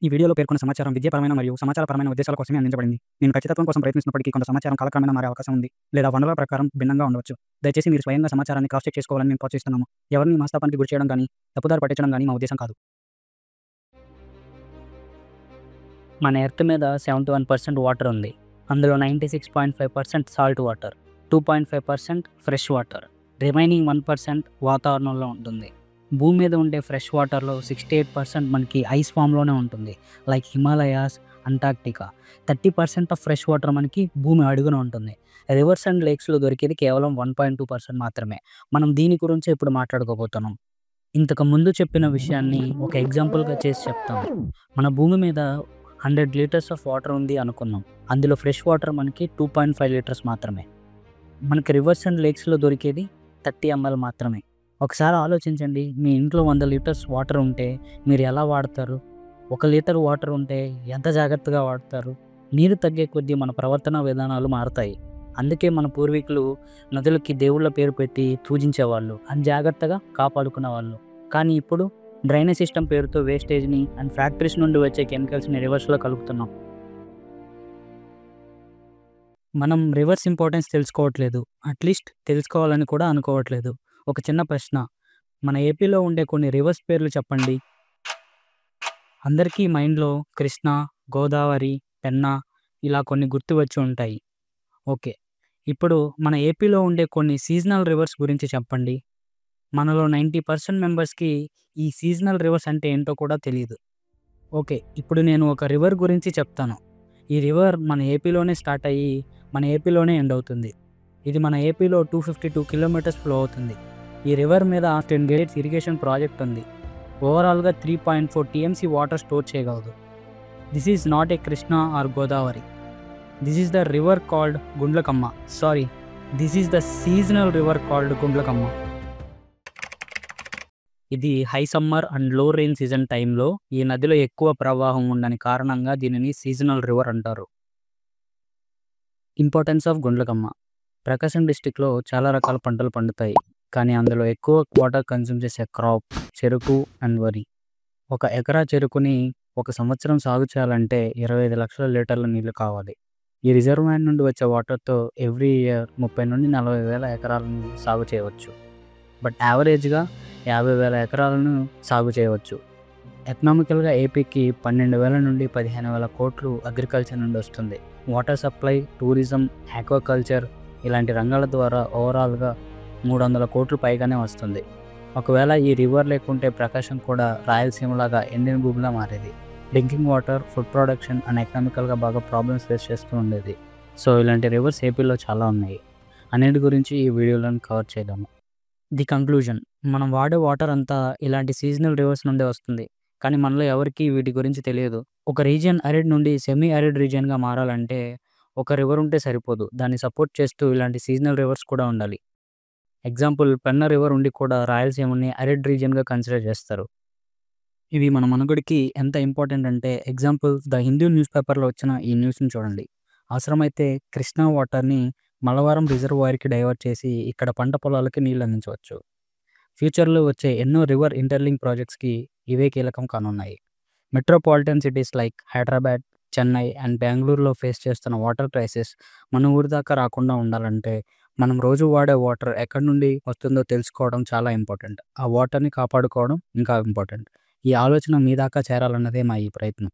ఈ వీడియోలో పేర్కొన్న సమాచారం విద్యాపరమైన మరియు సమాచారపరమైన ఉద్దేశాల కోసమే అందించబడింది. నేను ఖచ్చితత్వం కోసం ప్రయత్నిస్తున్నప్పటికీ కొంత సమాచారం కాలక్రమేణా మారే అవకాశం ఉంది, లేదా వనరుల ప్రకారం భిన్నంగా ఉండవచ్చు. దయచేసి మీరు స్వయంగా సమాచారాన్ని క్రాస్ చెక్ చేసుకోవాలని మేము ప్రోత్సహిస్తున్నాము. ఎవరిని మనస్తాపానికి గురిచేయడం గానీ, తప్పుదారి పట్టించడం గానీ మా ఉద్దేశం కాదు. మన ఎర్త్ మీద 71% వాటర్ ఉంది. అందులో 96.5% salt water, 2.5% fresh water, remaining 1% వాతావరణంలో ఉంటుంది. భూమి మీద ఉండే ఫ్రెష్ వాటర్లో 68% మనకి ఐస్ ఫామ్లోనే ఉంటుంది, like Himalayas, Antarctica. 30% of fresh water మనకి భూమి అడుగున ఉంటుంది. రివర్స్ అండ్ లేక్స్లో దొరికేది కేవలం 1.2% మాత్రమే. మనం దీని గురించి ఇప్పుడు మాట్లాడుకోబోతున్నాం. ఇంతకు ముందు చెప్పిన విషయాన్ని ఒక ఎగ్జాంపుల్గా చేసి చెప్తాను. మన భూమి మీద 100 లీటర్స్ ఆఫ్ వాటర్ ఉంది అనుకున్నాం. అందులో ఫ్రెష్ వాటర్ మనకి 2.5 లీటర్స్ మాత్రమే. మనకి రివర్స్ అండ్ లేక్స్లో దొరికేది 30 ml మాత్రమే. ఒకసారి ఆలోచించండి, మీ ఇంట్లో 100 లీటర్స్ వాటర్ ఉంటే మీరు ఎలా వాడతారు? 1 లీటర్ వాటర్ ఉంటే ఎంత జాగ్రత్తగా వాడతారు? నీరు తగ్గే కొద్దీ మన ప్రవర్తన విధానాలు మారుతాయి. అందుకే మన పూర్వీకులు నదులకి దేవుళ్ళ పేరు పెట్టి పూజించేవాళ్ళు, అని జాగ్రత్తగా కాపాడుకునేవాళ్ళు. కానీ ఇప్పుడు డ్రైనేజ్ సిస్టమ్ పేరుతో వేస్టేజ్ని అండ్ ఫ్యాక్టరీస్ నుండి వచ్చే కెమికల్స్ని రివర్స్లో కలుపుతున్నాం. మనం రివర్స్ ఇంపార్టెన్స్ తెలుసుకోవట్లేదు, అట్లీస్ట్ తెలుసుకోవాలని కూడా అనుకోవట్లేదు. ఒక చిన్న ప్రశ్న, మన ఏపీలో ఉండే కొన్ని రివర్స్ పేర్లు చెప్పండి. అందరికీ మైండ్లో కృష్ణ, గోదావరి, పెన్నా ఇలా కొన్ని గుర్తు వచ్చి ఉంటాయి. ఓకే, ఇప్పుడు మన ఏపీలో ఉండే కొన్ని సీజనల్ రివర్స్ గురించి చెప్పండి. మనలో 90% మెంబర్స్కి ఈ సీజనల్ రివర్స్ అంటే ఏంటో కూడా తెలియదు. ఓకే, ఇప్పుడు నేను ఒక రివర్ గురించి చెప్తాను. ఈ రివర్ మన ఏపీలోనే స్టార్ట్ అయ్యి మన ఏపీలోనే ఎండ్ అవుతుంది. ఇది మన ఏపీలో 252 కిలోమీటర్స్ ఫ్లో అవుతుంది. ఈ రివర్ మీద 10 గేట్స్ ఇరిగేషన్ ప్రాజెక్ట్ ఉంది. ఓవరాల్గా 3.4 TMC వాటర్ స్టోర్ చేయగలదు. This is not a Krishna or Godavari. This is the river called Gundlakamma. Sorry, this is the seasonal river called Gundlakamma. ఇది high summer and low rain season టైంలో ఈ నదిలో ఎక్కువ ప్రవాహం ఉండని కారణంగా దీనిని సీజనల్ రివర్ అంటారు. Importance of Gundlakamma. ప్రకాశం డిస్టిక్లో చాలా రకాల పంటలు పండుతాయి, కానీ అందులో ఎక్కువ వాటర్ కన్జ్యూమ్ చేసే క్రాప్ చెరుకు అండ్ వరి. 1 ఎకరా చెరుకుని 1 సంవత్సరం సాగు చేయాలంటే 25 లక్షల లీటర్ల నీళ్లు కావాలి. ఈ రిజర్వాయర్ నుండి వచ్చే వాటర్తో ఎవ్రీ ఇయర్ 30 నుండి 40 వేల ఎకరాలను సాగు చేయవచ్చు. బట్ యావరేజ్గా 50,000 ఎకరాలను సాగు చేయవచ్చు. ఎకనామికల్గా ఏపీకి 12,000 నుండి 15,000 కోట్లు అగ్రికల్చర్ నుండి వస్తుంది. వాటర్ సప్లై, టూరిజం, ఆక్వాకల్చర్ ఇలాంటి రంగాల ద్వారా ఓవరాల్గా 300 కోట్లు పైగానే వస్తుంది. ఒకవేళ ఈ రివర్ లేకుంటే ప్రకాశం కూడా రాయలసీమలాగా ఎండిన భూమిలా మారేది. Drinking water, food production and ఎకనామికల్గా బాగా ప్రాబ్లమ్స్ ఫేస్ చేస్తూ ఉండేది. సో ఇలాంటి రివర్స్ ఏపీలో చాలా ఉన్నాయి. అన్నిటి గురించి ఈ వీడియోలో కవర్ చేద్దాము. ది కంక్లూజన్, మనం వాడే వాటర్ అంతా ఇలాంటి సీజనల్ రివర్స్ నుండే వస్తుంది, కానీ మనలో ఎవరికి వీటి గురించి తెలియదు. ఒక రీజియన్ అరిడ్ నుండి సెమీ అరిడ్ రీజియన్గా మారాలంటే ఒక రివర్ ఉంటే సరిపోదు, దాన్ని సపోర్ట్ చేస్తూ ఇలాంటి సీజనల్ రివర్స్ కూడా ఉండాలి. ఎగ్జాంపుల్, పెన్నా రివర్ ఉండి కూడా రాయలసీమని అరిడ్ రీజియన్గా కన్సిడర్ చేస్తారు. ఇవి మన మనుగడికి ఎంత ఇంపార్టెంట్ అంటే, ఎగ్జాంపుల్ ద హిందూ న్యూస్ పేపర్లో వచ్చిన ఈ న్యూస్ని చూడండి. అవసరమైతే కృష్ణా వాటర్ని మలవరం రిజర్వాయర్కి డైవర్ట్ చేసి ఇక్కడ పంట పొలాలకి నీళ్ళు అందించవచ్చు. ఫ్యూచర్లో వచ్చే ఎన్నో రివర్ ఇంటర్లింక్ ప్రాజెక్ట్స్కి ఇవే కీలకం కానున్నాయి. Metropolitan cities like Hyderabad, Chennai and బెంగళూరులో ఫేస్ చేస్తున్న వాటర్ క్రైసిస్ మన ఊరి దాకా రాకుండా ఉండాలంటే మనం రోజు వాడే వాటర్ ఎక్కడి నుండి వస్తుందో తెలుసుకోవడం చాలా ఇంపార్టెంట్. ఆ వాటర్ని కాపాడుకోవడం ఇంకా ఇంపార్టెంట్. ఈ ఆలోచన మీ దాకా చేరాలన్నదే మా ఈ ప్రయత్నం.